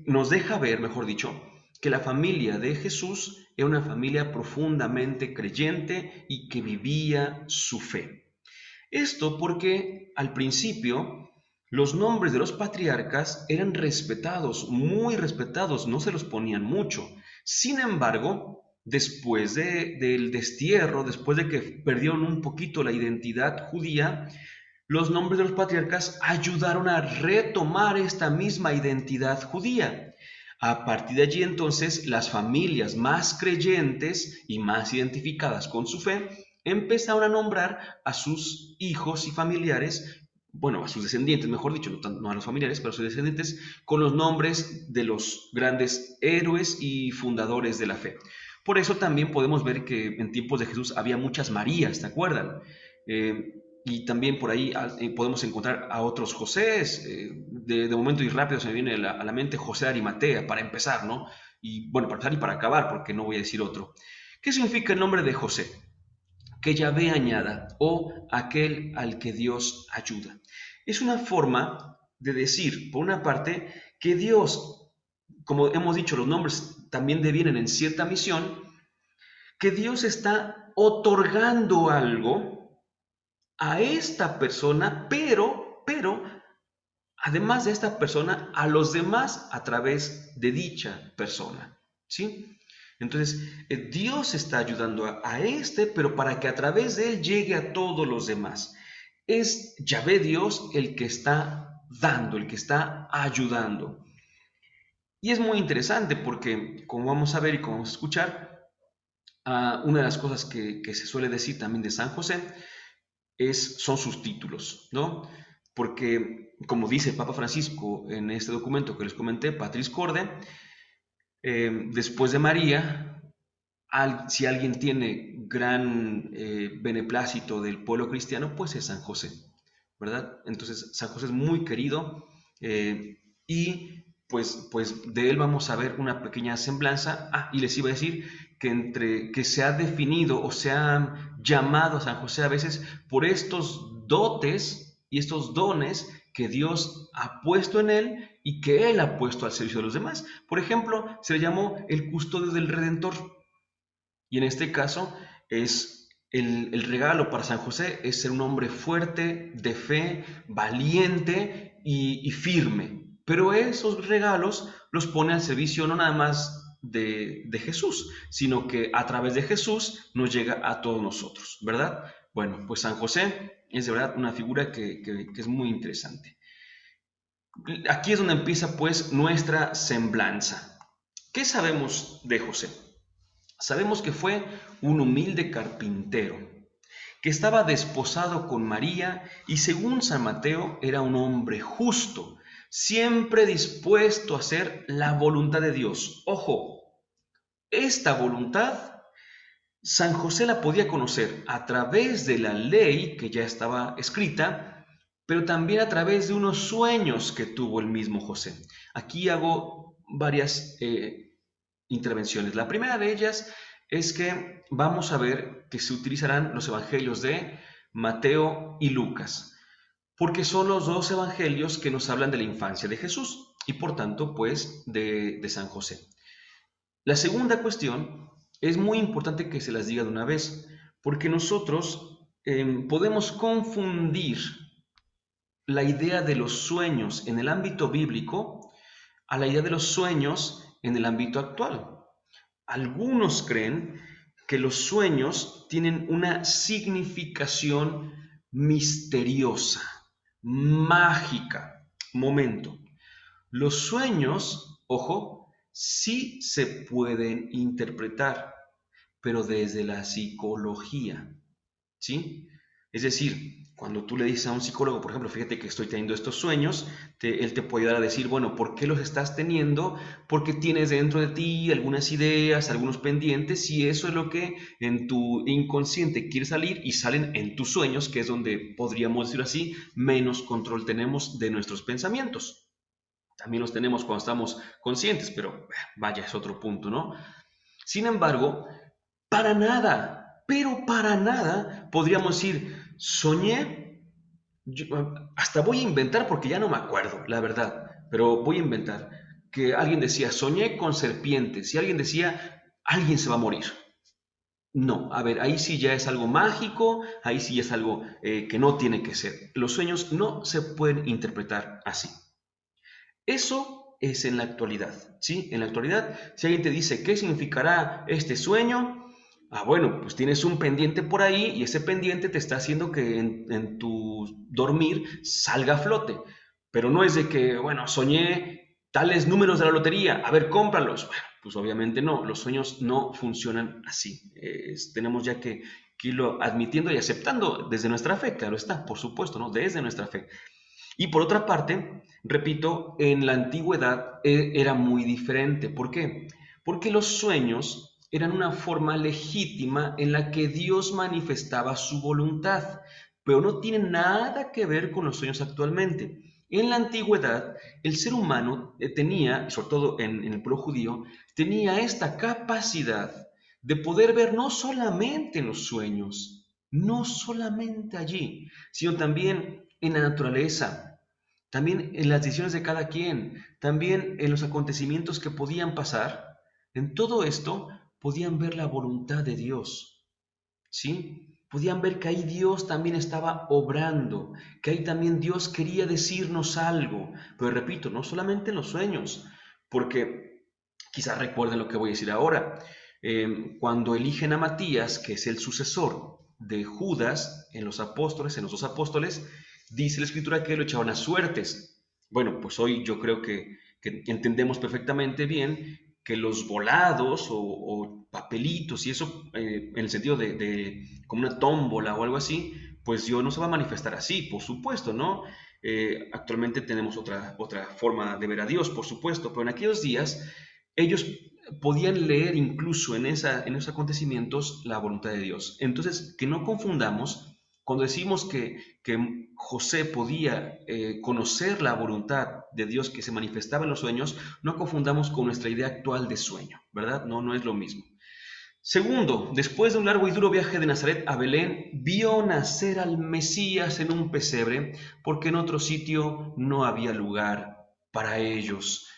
nos deja ver, mejor dicho, que la familia de Jesús era una familia profundamente creyente y que vivía su fe. Esto porque al principio los nombres de los patriarcas eran respetados, muy respetados, no se los ponían mucho. Sin embargo, después del destierro, después de que perdieron un poquito la identidad judía, los nombres de los patriarcas ayudaron a retomar esta misma identidad judía. A partir de allí, entonces, las familias más creyentes y más identificadas con su fe empezaron a nombrar a sus hijos y familiares, bueno, a sus descendientes, mejor dicho, no a los familiares, pero a sus descendientes, con los nombres de los grandes héroes y fundadores de la fe. Por eso también podemos ver que en tiempos de Jesús había muchas Marías, ¿te acuerdan? Y también por ahí podemos encontrar a otros Josés. De momento y rápido se me viene a la mente José de Arimatea, para empezar, ¿no? Y bueno, para empezar y para acabar, porque no voy a decir otro. ¿Qué significa el nombre de José? Que Yahvé añada, o aquel al que Dios ayuda. Es una forma de decir, por una parte, que Dios, como hemos dicho, los nombres también devienen en cierta misión, que Dios está otorgando algo a esta persona, pero además de esta persona, a los demás a través de dicha persona, ¿sí? Entonces, Dios está ayudando a este, pero para que a través de él llegue a todos los demás. Es Yahvé Dios el que está dando, el que está ayudando. Y es muy interesante porque, como vamos a ver y como vamos a escuchar, una de las cosas que se suele decir también de San José son sus títulos, ¿no? Porque, como dice el Papa Francisco en este documento que les comenté, Patris Corde, después de María, si alguien tiene gran beneplácito del pueblo cristiano, pues es San José, ¿verdad? Entonces, San José es muy querido, y pues de él vamos a ver una pequeña semblanza. Y les iba a decir que se ha definido o se ha llamado a San José a veces por estos dotes y estos dones que Dios ha puesto en él y que él ha puesto al servicio de los demás. Por ejemplo, se le llamó el custodio del Redentor. Y en este caso es el regalo para San José es ser un hombre fuerte, de fe, valiente y firme. Pero esos regalos los pone al servicio no nada más de Jesús, sino que a través de Jesús nos llega a todos nosotros, ¿verdad? Bueno, pues San José es de verdad una figura que es muy interesante. Aquí es donde empieza pues nuestra semblanza. ¿Qué sabemos de José? Sabemos que fue un humilde carpintero, que estaba desposado con María y según San Mateo era un hombre justo, siempre dispuesto a hacer la voluntad de Dios. Ojo, esta voluntad San José la podía conocer a través de la ley que ya estaba escrita, pero también a través de unos sueños que tuvo el mismo José. Aquí hago varias intervenciones. La primera de ellas es que vamos a ver que se utilizarán los evangelios de Mateo y Lucas, porque son los dos evangelios que nos hablan de la infancia de Jesús y por tanto pues de San José. La segunda cuestión es muy importante que se las diga de una vez, porque nosotros podemos confundir la idea de los sueños en el ámbito bíblico a la idea de los sueños en el ámbito actual. Algunos creen que los sueños tienen una significación misteriosa, mágica. Momento. Los sueños, ojo, sí se pueden interpretar, pero desde la psicología, ¿sí? Es decir, cuando tú le dices a un psicólogo, por ejemplo, fíjate que estoy teniendo estos sueños, él te puede ayudar a decir, bueno, ¿por qué los estás teniendo? Porque tienes dentro de ti algunas ideas, algunos pendientes, y eso es lo que en tu inconsciente quiere salir y salen en tus sueños, que es donde podríamos decir así, menos control tenemos de nuestros pensamientos. También los tenemos cuando estamos conscientes, pero vaya, es otro punto, ¿no? Sin embargo, para nada, pero para nada, podríamos decir, soñé, hasta voy a inventar porque ya no me acuerdo, la verdad, pero voy a inventar, que alguien decía, soñé con serpientes, y alguien decía, alguien se va a morir. No, a ver, ahí sí ya es algo mágico, ahí sí ya es algo que no tiene que ser. Los sueños no se pueden interpretar así. Eso es en la actualidad, ¿sí? En la actualidad, si alguien te dice qué significará este sueño, bueno, pues tienes un pendiente por ahí y ese pendiente te está haciendo que en tu dormir salga a flote. Pero no es de que, bueno, soñé tales números de la lotería, a ver, cómpralos. Bueno, pues obviamente no, los sueños no funcionan así. Tenemos ya que irlo admitiendo y aceptando desde nuestra fe, claro está, por supuesto, ¿no? Desde nuestra fe. Y por otra parte, repito, en la antigüedad era muy diferente. ¿Por qué? Porque los sueños eran una forma legítima en la que Dios manifestaba su voluntad, pero no tienen nada que ver con los sueños actualmente. En la antigüedad, el ser humano tenía, sobre todo en el pueblo judío, tenía esta capacidad de poder ver no solamente en los sueños, no solamente allí, sino también en la naturaleza, también en las decisiones de cada quien, también en los acontecimientos que podían pasar. En todo esto podían ver la voluntad de Dios, ¿sí? Podían ver que ahí Dios también estaba obrando, que ahí también Dios quería decirnos algo. Pero repito, no solamente en los sueños, porque quizás recuerden lo que voy a decir ahora. Cuando eligen a Matías, que es el sucesor de Judas en los apóstoles, en los dos apóstoles, dice la escritura que lo echaban a suertes. Bueno, pues hoy yo creo que entendemos perfectamente bien que los volados o papelitos y eso, en el sentido de como una tómbola o algo así, pues Dios no se va a manifestar así, por supuesto, ¿no? Actualmente tenemos otra forma de ver a Dios, por supuesto, pero en aquellos días ellos podían leer incluso en esos acontecimientos la voluntad de Dios. Entonces, que no confundamos cuando decimos que José podía conocer la voluntad de Dios que se manifestaba en los sueños, no confundamos con nuestra idea actual de sueño, ¿verdad? No, no es lo mismo. Segundo, después de un largo y duro viaje de Nazaret a Belén, vio nacer al Mesías en un pesebre, porque en otro sitio no había lugar para ellos.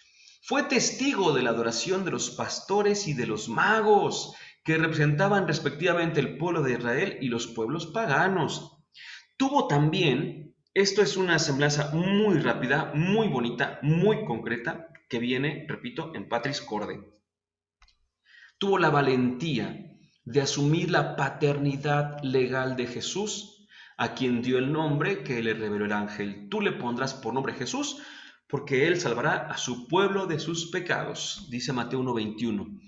Fue testigo de la adoración de los pastores y de los magos, que representaban respectivamente el pueblo de Israel y los pueblos paganos. Tuvo también, esto es una semblanza muy rápida, muy bonita, muy concreta, que viene, repito, en Patris Corde. Tuvo la valentía de asumir la paternidad legal de Jesús, a quien dio el nombre que le reveló el ángel. Tú le pondrás por nombre Jesús, porque él salvará a su pueblo de sus pecados, dice Mateo 1:21.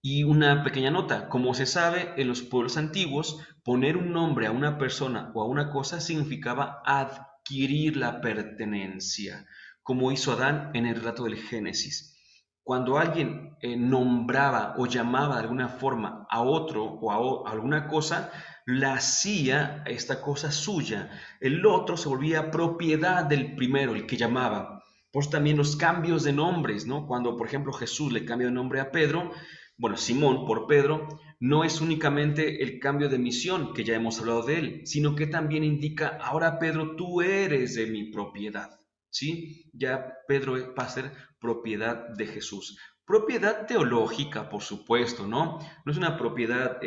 Y una pequeña nota, como se sabe, en los pueblos antiguos, poner un nombre a una persona o a una cosa significaba adquirir la pertenencia, como hizo Adán en el relato del Génesis. Cuando alguien nombraba o llamaba de alguna forma a otro o a alguna cosa, la hacía esta cosa suya. El otro se volvía propiedad del primero, el que llamaba. Pues también los cambios de nombres, ¿no? Cuando, por ejemplo, Jesús le cambia de nombre a Pedro, bueno, Simón por Pedro, no es únicamente el cambio de misión, que ya hemos hablado de él, sino que también indica, ahora Pedro, tú eres de mi propiedad, ¿sí? Ya Pedro va a ser propiedad de Jesús. Propiedad teológica, por supuesto, ¿no? No es una propiedad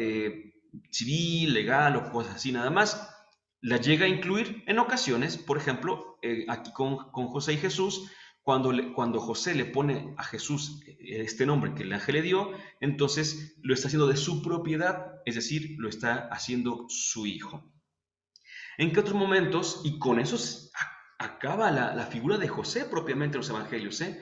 civil, legal o cosas así nada más. La llega a incluir en ocasiones, por ejemplo, aquí con José y Jesús, cuando José le pone a Jesús este nombre que el ángel le dio, entonces lo está haciendo de su propiedad, es decir, lo está haciendo su hijo. ¿En qué otros momentos? Y con eso acaba la figura de José propiamente en los evangelios, ¿eh?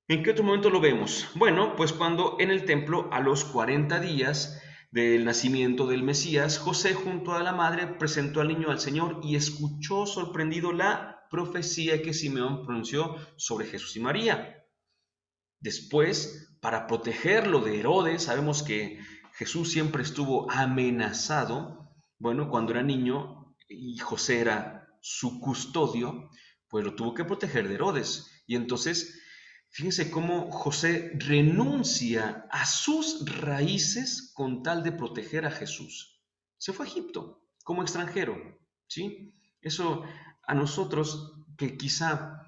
¿En qué otro momento lo vemos? Bueno, pues cuando en el templo a los 40 días del nacimiento del Mesías, José junto a la madre presentó al niño al Señor y escuchó sorprendido la profecía que Simeón pronunció sobre Jesús y María. Después, para protegerlo de Herodes, sabemos que Jesús siempre estuvo amenazado. Bueno, cuando era niño y José era su custodio, pues lo tuvo que proteger de Herodes. Y entonces, fíjense cómo José renuncia a sus raíces con tal de proteger a Jesús. Se fue a Egipto como extranjero, ¿sí? Eso a nosotros que quizá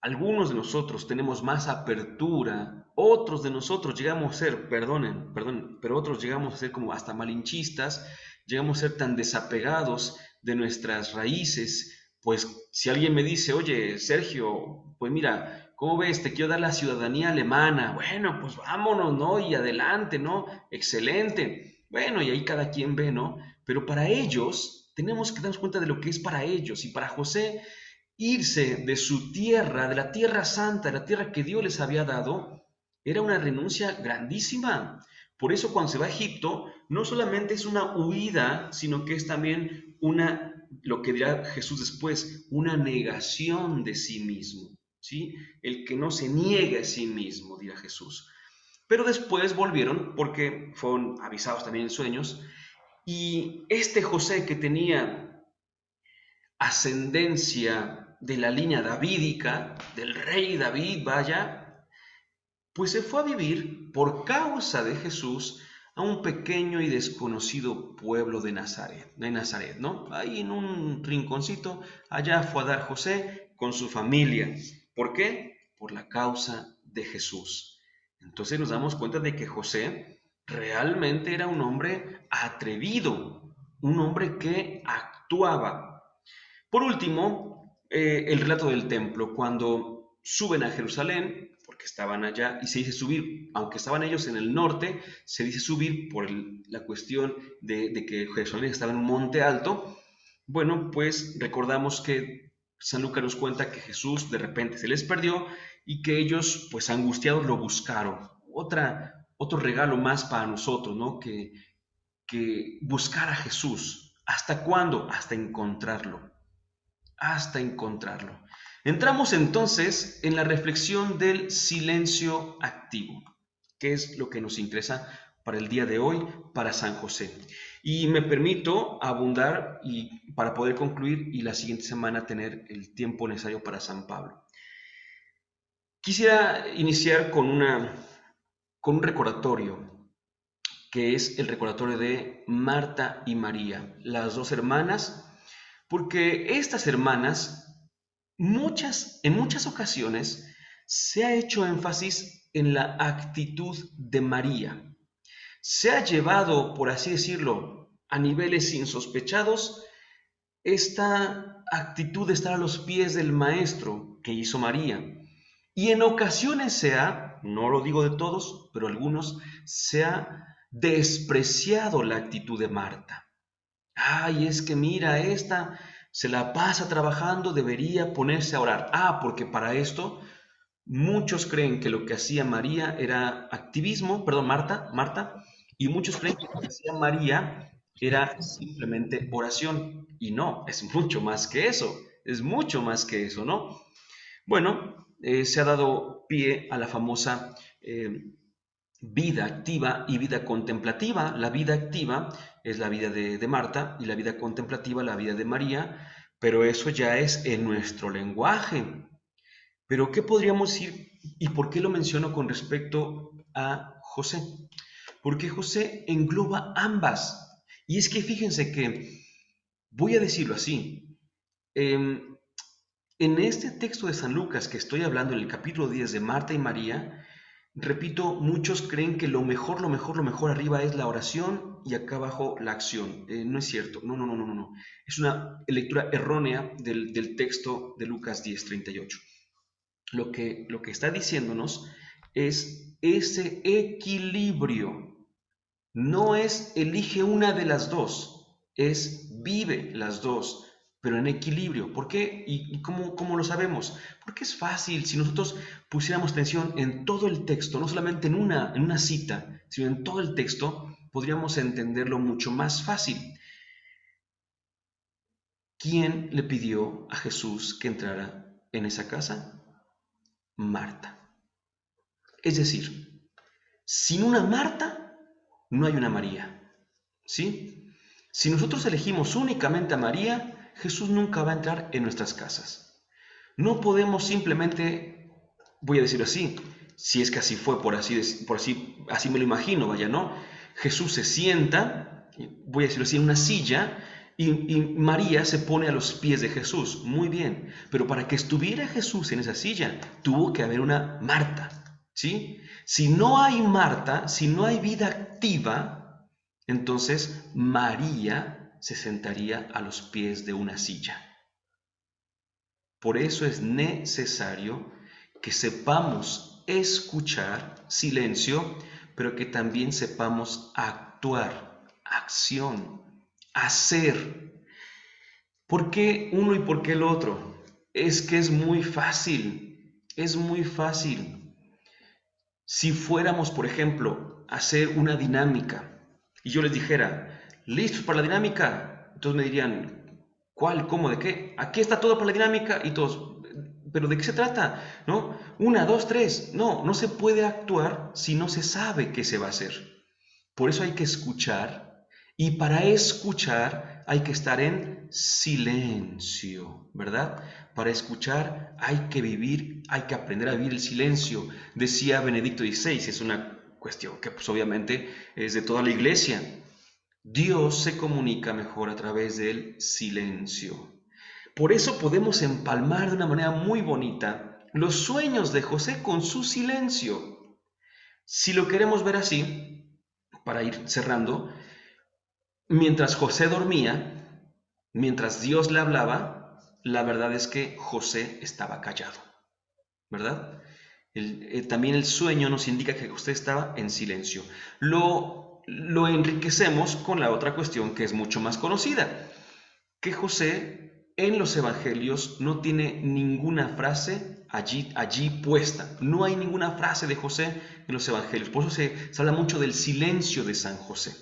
algunos de nosotros tenemos más apertura, otros de nosotros llegamos a ser, perdonen, pero otros llegamos a ser como hasta malinchistas, llegamos a ser tan desapegados de nuestras raíces, pues si alguien me dice, oye, Sergio, pues mira, ¿cómo ves? Te quiero dar la ciudadanía alemana. Bueno, pues vámonos, ¿no? Y adelante, ¿no? Excelente. Bueno, y ahí cada quien ve, ¿no? Pero para ellos, tenemos que darnos cuenta de lo que es para ellos. Y para José, irse de su tierra, de la tierra santa, de la tierra que Dios les había dado, era una renuncia grandísima. Por eso cuando se va a Egipto, no solamente es una huida, sino que es también lo que dirá Jesús después, una negación de sí mismo, ¿sí? El que no se niegue a sí mismo, dirá Jesús. Pero después volvieron porque fueron avisados también en sueños, y este José que tenía ascendencia de la línea davídica, del rey David, vaya, pues se fue a vivir por causa de Jesús a un pequeño y desconocido pueblo de Nazaret, ¿no? Ahí en un rinconcito, allá fue a dar José con su familia. ¿Por qué? Por la causa de Jesús. Entonces nos damos cuenta de que José realmente era un hombre atrevido, un hombre que actuaba. Por último, el relato del templo, cuando suben a Jerusalén, porque estaban allá, y se dice subir, aunque estaban ellos en el norte, se dice subir por la cuestión de que Jerusalén estaba en un monte alto. Bueno, pues recordamos que San Lucas nos cuenta que Jesús de repente se les perdió y que ellos, pues angustiados, lo buscaron. Otro regalo más para nosotros, ¿no? Que buscar a Jesús. ¿Hasta cuándo? Hasta encontrarlo, hasta encontrarlo. Entramos entonces en la reflexión del silencio activo, que es lo que nos interesa para el día de hoy, para San José. Y me permito abundar y para poder concluir y la siguiente semana tener el tiempo necesario para San Pablo. Quisiera iniciar con un recordatorio, que es el recordatorio de Marta y María, las dos hermanas, porque estas hermanas en muchas ocasiones se ha hecho énfasis en la actitud de María. Se ha llevado, por así decirlo, a niveles insospechados esta actitud de estar a los pies del Maestro que hizo María. Y en ocasiones no lo digo de todos, pero algunos, se ha despreciado la actitud de Marta. Ay, es que mira, esta se la pasa trabajando, debería ponerse a orar. Ah, porque para esto Muchos creen que lo que hacía María era activismo, perdón, Marta, y muchos creen que lo que hacía María era simplemente oración. Y no, es mucho más que eso, es mucho más que eso, ¿no? Bueno, se ha dado pie a la famosa vida activa y vida contemplativa. La vida activa es la vida de Marta y la vida contemplativa la vida de María, pero eso ya es en nuestro lenguaje. Pero ¿qué podríamos decir y por qué lo menciono con respecto a José? Porque José engloba ambas. Y es que fíjense que, voy a decirlo así, em, en este texto de San Lucas que estoy hablando en el capítulo 10 de Marta y María, repito, muchos creen que lo mejor arriba es la oración y acá abajo la acción. No es cierto, no. Es una lectura errónea del texto de Lucas 10:38. Lo que está diciéndonos es ese equilibrio. No es elige una de las dos, es vive las dos, pero en equilibrio. ¿Por qué? ¿Y cómo lo sabemos? Porque es fácil. Si nosotros pusiéramos atención en todo el texto, no solamente en una cita, sino en todo el texto, podríamos entenderlo mucho más fácil. ¿Quién le pidió a Jesús que entrara en esa casa? Marta. Es decir, sin una Marta, no hay una María. ¿Sí? Si nosotros elegimos únicamente a María, Jesús nunca va a entrar en nuestras casas. No podemos simplemente, voy a decirlo así, si es que así fue, así me lo imagino, vaya, ¿no? Jesús se sienta, voy a decirlo así, en una silla y María se pone a los pies de Jesús. Muy bien, pero para que estuviera Jesús en esa silla, tuvo que haber una Marta, ¿sí? Si no hay Marta, si no hay vida activa, entonces María se sentaría a los pies de una silla. Por eso es necesario que sepamos escuchar, silencio, pero que también sepamos actuar, acción, hacer. ¿Por qué uno y por qué el otro? Es que es muy fácil, es muy fácil. Si fuéramos, por ejemplo, a hacer una dinámica y yo les dijera, ¿listos para la dinámica? Entonces me dirían, ¿cuál? ¿Cómo? ¿De qué? Aquí está todo para la dinámica y todos, ¿pero de qué se trata? ¿No? Una, dos, tres. No se puede actuar si no se sabe qué se va a hacer. Por eso hay que escuchar y para escuchar hay que estar en silencio, ¿verdad? Para escuchar hay que vivir, hay que aprender a vivir el silencio. Decía Benedicto XVI, es una cuestión que pues obviamente es de toda la iglesia. Dios se comunica mejor a través del silencio. Por eso podemos empalmar de una manera muy bonita los sueños de José con su silencio. Si lo queremos ver así, para ir cerrando, mientras José dormía, mientras Dios le hablaba, la verdad es que José estaba callado, ¿verdad? También el sueño nos indica que José estaba en silencio. Lo enriquecemos con la otra cuestión que es mucho más conocida, que José en los evangelios no tiene ninguna frase allí puesta. No hay ninguna frase de José en los evangelios. Por eso se habla mucho del silencio de San José.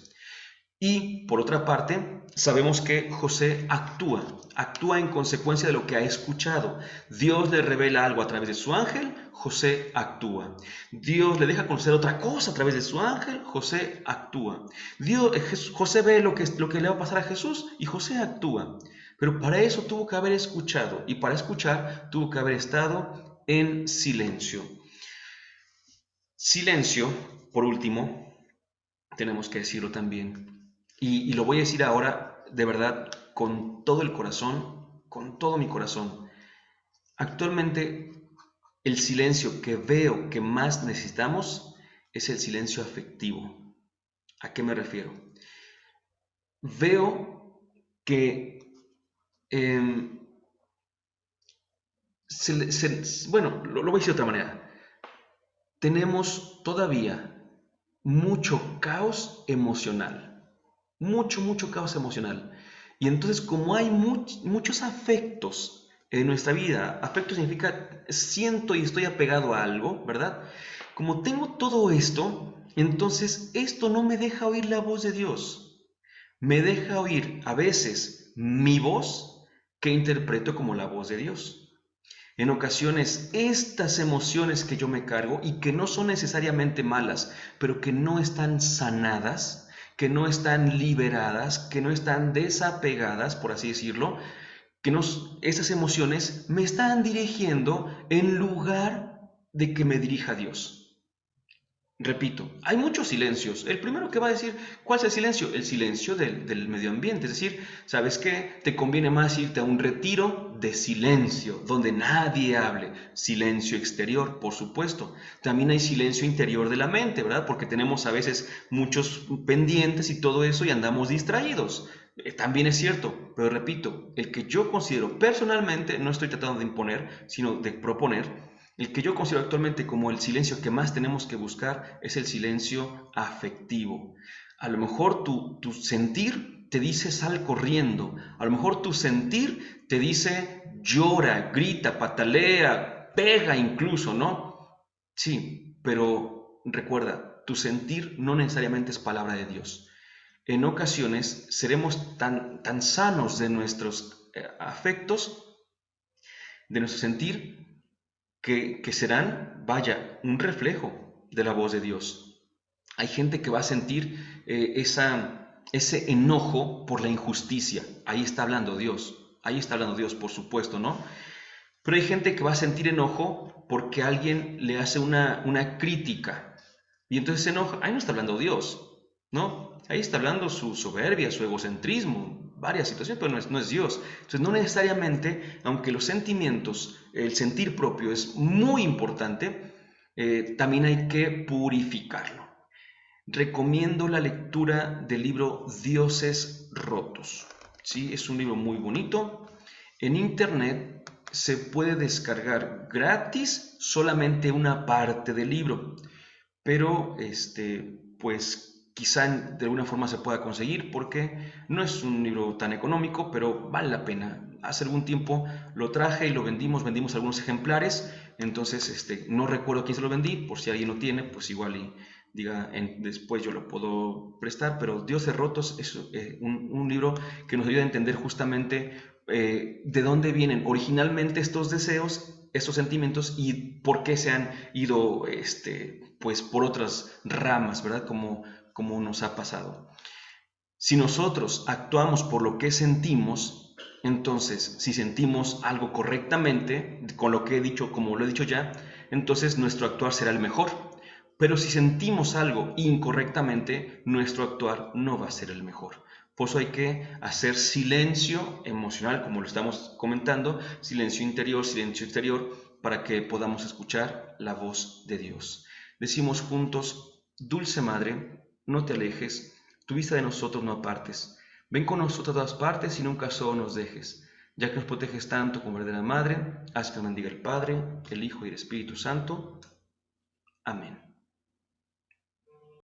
Y por otra parte, sabemos que José actúa en consecuencia de lo que ha escuchado. Dios le revela algo a través de su ángel, José actúa. Dios le deja conocer otra cosa a través de su ángel, José actúa. José ve lo que le va a pasar a Jesús y José actúa. Pero para eso tuvo que haber escuchado y para escuchar tuvo que haber estado en silencio. Silencio, por último, tenemos que decirlo también. Y lo voy a decir ahora de verdad con todo el corazón, con todo mi corazón. Actualmente el silencio que veo que más necesitamos es el silencio afectivo. ¿A qué me refiero? Veo que, bueno, lo voy a decir de otra manera. Tenemos todavía mucho caos emocional, mucho caos emocional. Y entonces como hay muchos afectos en nuestra vida. Afecto significa siento y estoy apegado a algo, ¿verdad? Como tengo todo esto, entonces esto no me deja oír la voz de Dios. Me deja oír a veces mi voz que interpreto como la voz de Dios. En ocasiones, estas emociones que yo me cargo y que no son necesariamente malas, pero que no están sanadas, que no están liberadas, que no están desapegadas, por así decirlo, esas emociones me están dirigiendo en lugar de que me dirija Dios. Repito, hay muchos silencios. El primero que va a decir, ¿cuál es el silencio? El silencio del medio ambiente. Es decir, ¿sabes qué? Te conviene más irte a un retiro de silencio, donde nadie hable. Silencio exterior, por supuesto. También hay silencio interior de la mente, ¿verdad? Porque tenemos a veces muchos pendientes y todo eso y andamos distraídos. También es cierto, pero repito, el que yo considero personalmente, no estoy tratando de imponer, sino de proponer, el que yo considero actualmente como el silencio que más tenemos que buscar es el silencio afectivo. A lo mejor tu sentir te dice sal corriendo. A lo mejor tu sentir te dice llora, grita, patalea, pega incluso, ¿no? Sí, pero recuerda, tu sentir no necesariamente es palabra de Dios. En ocasiones seremos tan sanos de nuestros afectos, de nuestro sentir, que serán, vaya, un reflejo de la voz de Dios. Hay gente que va a sentir ese enojo por la injusticia. Ahí está hablando Dios. Ahí está hablando Dios, por supuesto, ¿no? Pero hay gente que va a sentir enojo porque alguien le hace una crítica. Y entonces se enoja. Ahí no está hablando Dios, ¿no? Ahí está hablando su soberbia, su egocentrismo, varias situaciones, pero no es Dios. Entonces no necesariamente, aunque los sentimientos, el sentir propio es muy importante, también hay que purificarlo. Recomiendo la lectura del libro Dioses Rotos. ¿Sí? Es un libro muy bonito. En internet se puede descargar gratis solamente una parte del libro, pero pues quizá de alguna forma se pueda conseguir porque no es un libro tan económico, pero vale la pena. Hace algún tiempo lo traje y lo vendimos algunos ejemplares, entonces no recuerdo quién se lo vendí, por si alguien lo tiene, pues igual y diga después yo lo puedo prestar, pero Dioses Rotos es un libro que nos ayuda a entender justamente de dónde vienen originalmente estos deseos, estos sentimientos y por qué se han ido pues por otras ramas, ¿verdad? Como nos ha pasado. Si nosotros actuamos por lo que sentimos, entonces si sentimos algo correctamente, con lo que he dicho, como lo he dicho ya, entonces nuestro actuar será el mejor. Pero si sentimos algo incorrectamente, nuestro actuar no va a ser el mejor. Por eso hay que hacer silencio emocional, como lo estamos comentando, silencio interior, silencio exterior, para que podamos escuchar la voz de Dios. Decimos juntos, Dulce Madre, no te alejes, tu vista de nosotros no apartes. Ven con nosotros a todas partes y nunca solo nos dejes. Ya que nos proteges tanto como verdadera Madre, haz que nos bendiga el Padre, el Hijo y el Espíritu Santo. Amén.